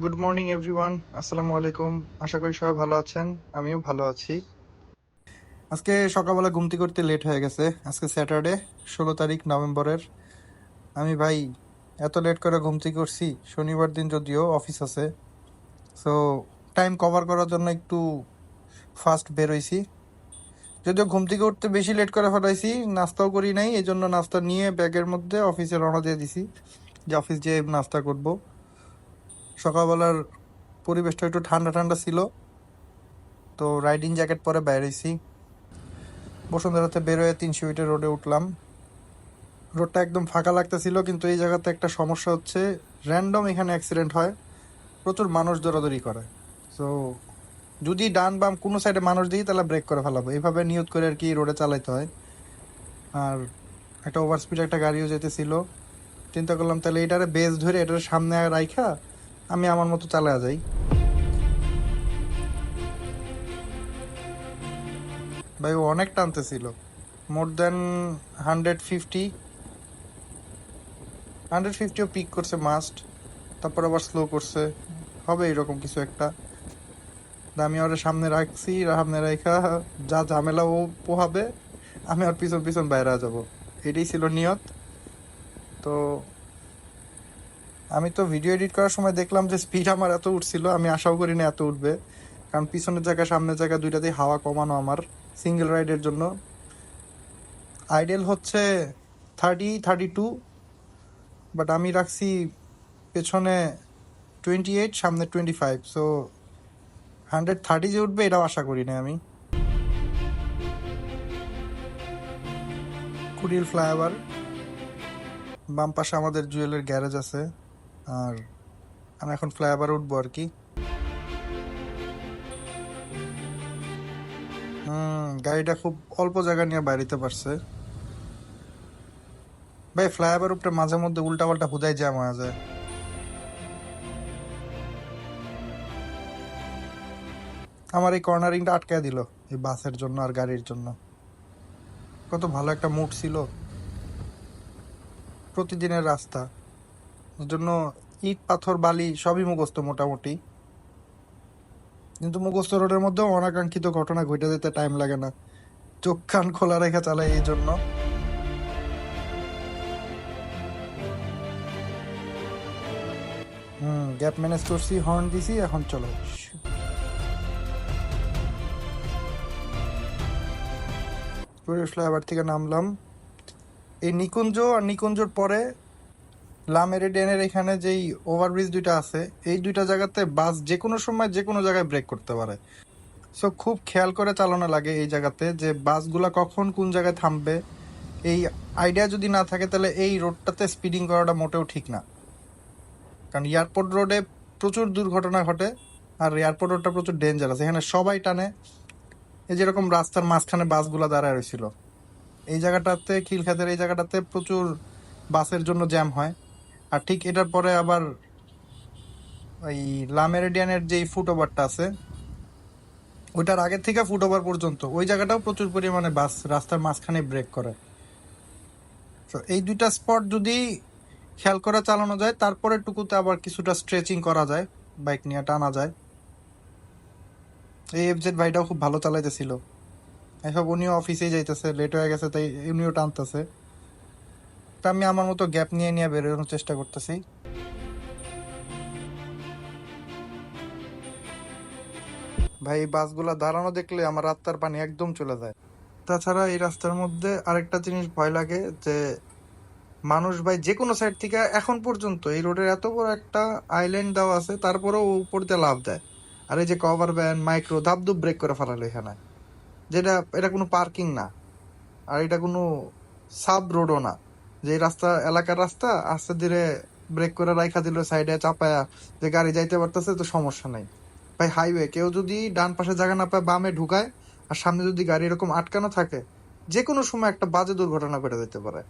Good morning everyone, আসসালামু আলাইকুম। আশা করি সবাই ভালো আছেন। আমিও ভালো আছি। আজকে সকালবেলা ঘুমতি করতে লেট হয়ে গেছে। আজকে স্যাটারডে, 16 তারিখ নভেম্বরের। আমি ভাই এত লেট করে ঘুমতি করছি, শনিবার দিন যদিও অফিস আছে, সো টাইম কভার করার জন্য একটু ফাস্ট বেরোইছি। যদিও ঘুম থেকে উঠতে বেশি লেট করে ফেলাইছি, নাস্তাও করি নাই, এই জন্য নাস্তা নিয়ে ব্যাগের মধ্যে অফিসে রওনা দিয়ে দিছি যে অফিস যেয়ে নাস্তা করব। সকালবেলার পরিবেশটা একটু ঠান্ডা ঠান্ডা ছিল, তো রাইডিং জ্যাকেট পরে বেরিয়েছি। বসুন্ধরাতে বেরোয় 300 ফিটের রোডে উঠলাম। রোডটা একদম ফাঁকা লাগতেছিল, কিন্তু এই জায়গাতে একটা সমস্যা হচ্ছে, র্যান্ডম এখানে অ্যাক্সিডেন্ট হয়, প্রচুর মানুষ দৌড়াদৌড়ি করে। সো যদি ডান বাম কোনো সাইডে মানুষ দিই তাহলে ব্রেক করে ফেলাবো, এইভাবে নিয়ত করে আর কি রোডে চালাইতে হয়। আর একটা ওভার স্পিড একটা গাড়িও যেতেছিল, চিন্তা করলাম তাহলে এটারে বেস ধরে এটার সামনে রাইখা আমি আমার মতো চালা যাই। ভাই ও অনেক টানতেছিল, মোর দেন 150, 150ও পিক করছে মাস্ট, তারপর আবার স্লো করছে, হবে এরকম কিছু একটা। আমি ওর সামনে রাখছি, সামনে রাখা যা ঝামেলা ও পোহাবে, আমি ওর পিছন পিছন বাইরে যাব, এটাই ছিল নিয়ত। তো আমি তো ভিডিও এডিট করার সময় দেখলাম যে স্পিড আমার এত উঠছিল, আমি আশাও করি না এত উঠবে, কারণ পিছনের জায়গা সামনের জায়গা দুইটাতেই হাওয়া কমানো আমার সিঙ্গেল রাইডের জন্য। আইডিয়াল হচ্ছে 30-32, বাট আমি রাখছি পেছনে 28, সামনে 25, সো 130 যে উঠবে এটাও আশা করি না আমি। কুড়িল ফ্লাইওভার, বাম পাশে আমাদের জুয়েলের গ্যারেজ আছে, আর আমি এখন ফ্লাইওভার উঠবো আর কি। গাড়িটা খুব অল্প জায়গা নিয়ে বাইরেতে পারছে। ভাই ফ্লাইওভার উপরে মাঝে মধ্যে উল্টা পাল্টা হুদায় জ্যাম হয়ে যায়। আমার এই কর্নারিংটা আটকায় দিল এই বাসের জন্য আর গাড়ির জন্য। কত ভালো একটা মুড ছিল, প্রতিদিনের রাস্তা, ওর জন্য ইট পাথর বালি সবই মুখস্থ মোটামুটি, কিন্তু মুখস্থ রোডের মধ্যেও অনাকাঙ্ক্ষিত ঘটনা ঘটে যেতে টাইম লাগে না, চোখ কান খোলা রেখে চালাই এই জন্য। গ্যাপ ম্যানেজ করছি, হর্ন দিছি, এখন চলো। ফ্লাইওভার থেকে নামলাম, এই নিকুঞ্জ আর নিকুঞ্জর পরে লা মেরিডিয়ানের এখানে যেই ওভারব্রিজ দুইটা আছে, এই দুইটা জায়গাতে বাস যে কোনো সময় যে কোনো জায়গায় ব্রেক করতে পারে। সো খুব খেয়াল করে চালানো লাগে এই জায়গাতে, যে বাসগুলা কখন কোন জায়গায় থামবে, এই আইডিয়া যদি না থাকে তাহলে এই রোডটাতে স্পিডিং করাটা মোটেও ঠিক না। কারণ এয়ারপোর্ট রোডে প্রচুর দুর্ঘটনা ঘটে, আর এয়ারপোর্ট রোডটা প্রচুর ডেঞ্জারাস, এখানে সবাই টানে। এই যেরকম রাস্তার মাঝখানে বাসগুলা দাঁড়ায় রয়েছিল, এই জায়গাটাতে খিলখাতের এই জায়গাটাতে প্রচুর বাসের জন্য জ্যাম হয়। আর ঠিক এটার পরে আবার ওই লা মেরিডিয়ানের যেই ফুটওভারটা আছে, ওইটার আগে থেকে ফুটওভার পর্যন্ত ওই জায়গাটাও প্রচুর পরিমাণে বাস রাস্তার মাঝখানে ব্রেক করে। তো এই দুইটা স্পট যদি খেয়াল করে চালানো যায়, তারপরে টুকুতে আবার কিছুটা স্ট্রেচিং করা যায়, বাইক নিয়ে টানা যায়। এই এফজেড ভাইটাও খুব ভালো চালাইতেছিল, এসব উনিও অফিসেই যাইতেছে, লেট হয়ে গেছে তাই উনিও টানতেছে। তা আমি আমার মতো গ্যাপ নিয়ে নিয়ে বেরোনোর চেষ্টা করতেছি। ভাই এই বাসগুলা দাঁড়ানো দেখলে আমার রাস্তার পানি একদম চলে যায়। তাছাড়া এই রাস্তার মধ্যে আরেকটা জিনিস ভয় লাগে, যে মানুষ ভাই যে কোনো সাইড থেকে, এখন পর্যন্ত এই রোডের এত বড় একটা আইল্যান্ড দেওয়া আছে, তারপরেও উপর দিয়ে লাভ দেয়। আর এই যে কভার ভ্যান মাইক্রো ধাপধুপ ব্রেক করে ফেলালো এখানে, যেটা এটা কোনো পার্কিং না, আর এটা কোনো সাব রোডও না, যে রাস্তা এলাকার রাস্তা আস্তে ধীরে ব্রেক করে রাইখা দিল সাইডে চাপায়া, যে গাড়ি যাইতে পারতেছে তো সমস্যা নাই। ভাই হাইওয়ে কেউ যদি ডান পাশে জায়গা না পায় বামে ঢুকায়, আর সামনে যদি গাড়ি এরকম আটকানো থাকে, যে কোনো সময় একটা বাজে দুর্ঘটনা ঘটে যেতে পারে।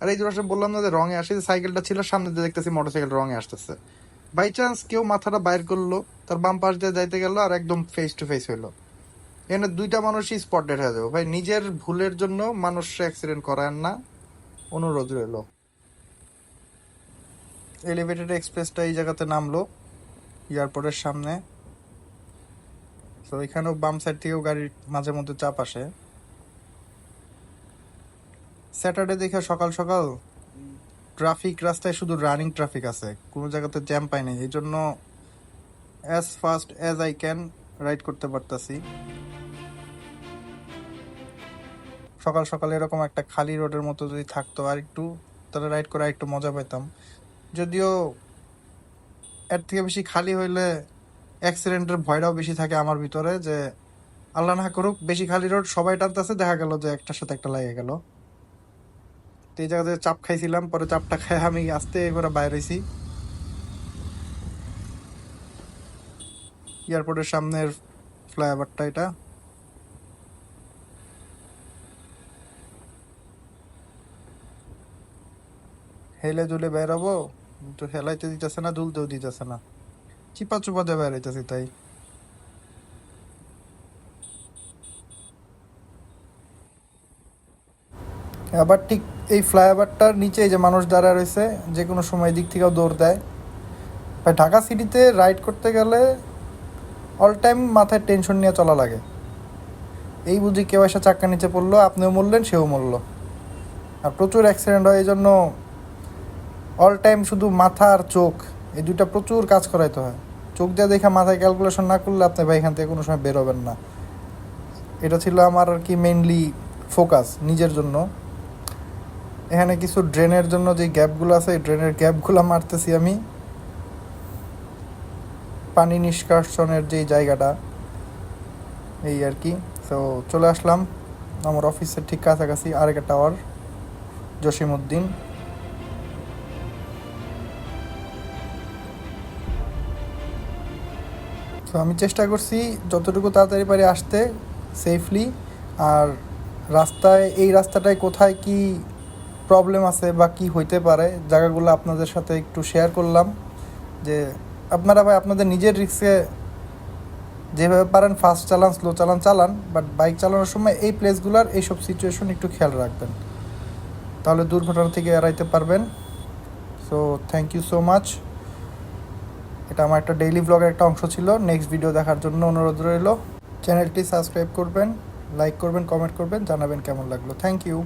আর এই যে পাশে বললাম না যে রঙে আসে, যে সাইকেলটা ছিল সামনে দিয়ে দেখতেছি মোটরসাইকেল রঙে আসতেছে, বাই চান্স কেউ মাথাটা বাইর করলো, তার বাম পাশ দিয়ে যাইতে গেল আর একদম ফেস টু ফেস হইলো, এখানে দুইটা মানুষই স্পট ডেড হয়ে যাবে। ভাই নিজের ভুলের জন্য মানুষ অ্যাক্সিডেন্ট করায় না, অনুরোধ রইল। এলিভেটেড এক্সপ্রেসটা এই জায়গাতে নামলো, এয়ারপোর্টের সামনে। তো এখানেও বাম সাইড থেকেও গাড়ির মাঝে মধ্যে চাপ আসে। স্যাটারডে দেখে সকাল সকাল ট্রাফিক, রাস্তায় শুধু রানিং ট্রাফিক আছে, কোনো জায়গাতে জ্যাম পাই নাই, এই জন্য as fast as I can ride করতে পারতাছি। সকাল সকাল এরকম একটা খালি রোডের মতো যদি থাকতো আর একটু, তাহলে রাইড করে একটু মজা পেতাম। যদিও এর থেকে বেশি খালি হইলে অ্যাক্সিডেন্টের ভয়টাও বেশি থাকে আমার ভিতরে, যে আল্লাহ না করুক বেশি খালি রোড সবাই টানতেছে, দেখা গেল যে একটার সাথে একটা লেগে গেল। তো এই জায়গাতে চাপ খাইছিলাম, পরে চাপটা খাই আমি আস্তে করে বাইরে হয়েছি। এয়ারপোর্টের সামনের ফ্লাইওভারটা এটা। হেলে দুলে বেরোবো, তো হেলাইতে দিতেছে না, দুলতেও দিতেছে না, চিপা চুপা দিয়ে বেরোইতেছি। তাই আবার ঠিক এই ফ্লাইওভারটার নিচে যে মানুষ দাঁড়া রয়েছে, যে কোনো সময় দিক থেকেও দৌড় দেয়। ভাই ঢাকা সিটিতে রাইড করতে গেলে অল টাইম মাথায় টেনশন নিয়ে চলা লাগে। এই বুঝি কেউ এসে চাক্কা নিচে পড়লো, আপনিও মরলেন, সেও মরল। আর প্রচুর অ্যাক্সিডেন্ট হয়, এই জন্য অল টাইম শুধু মাথা আর চোখ, এই দুইটা প্রচুর কাজ করাইতে হয়। চোখ দিয়ে দেখা মাথায় ক্যালকুলেশন না করলে আপনি ভাই এখান থেকে কোনো সময় বেরোবেন না। এটা ছিল আমার আর কি মেইনলি ফোকাস নিজের জন্য। এখানে কিছু ড্রেনের জন্য যে গ্যাপগুলো আছে, এই ড্রেনের গ্যাপগুলো মারতেছি আমি, পানি নিষ্কাশনের যেই জায়গাটা, এই আর কি। তো চলে আসলাম আমার অফিসের ঠিক কাছাকাছি, আরেকটা টাওয়ার, জসিমউদ্দিন। তো আমি চেষ্টা করছি যতটুকু তাড়াতাড়ি পারি আসতে সেফলি। আর রাস্তায়, এই রাস্তাটায় কোথায় কি প্রবলেম আছে বা কি হইতে পারে, জায়গাগুলো আপনাদের সাথে একটু শেয়ার করলাম, যে আপনারা ভাই আপনাদের নিজের রিস্কে যেভাবে পারেন ফাস্ট চালান, স্লো চালান, চালান, বাট বাইক চালানোর সময় এই প্লেসগুলোর এইসব সিচুয়েশন একটু খেয়াল রাখবেন, তাহলে দুর্ঘটনা থেকে এড়াইতে পারবেন। So thank you so much. এটা আমার একটা ডেইলি ব্লগের একটা অংশ ছিল। নেক্সট ভিডিও দেখার জন্য অনুরোধ রইল। চ্যানেলটি সাবস্ক্রাইব করবেন, লাইক করবেন, কমেন্ট করবেন, জানাবেন কেমন লাগলো। Thank you.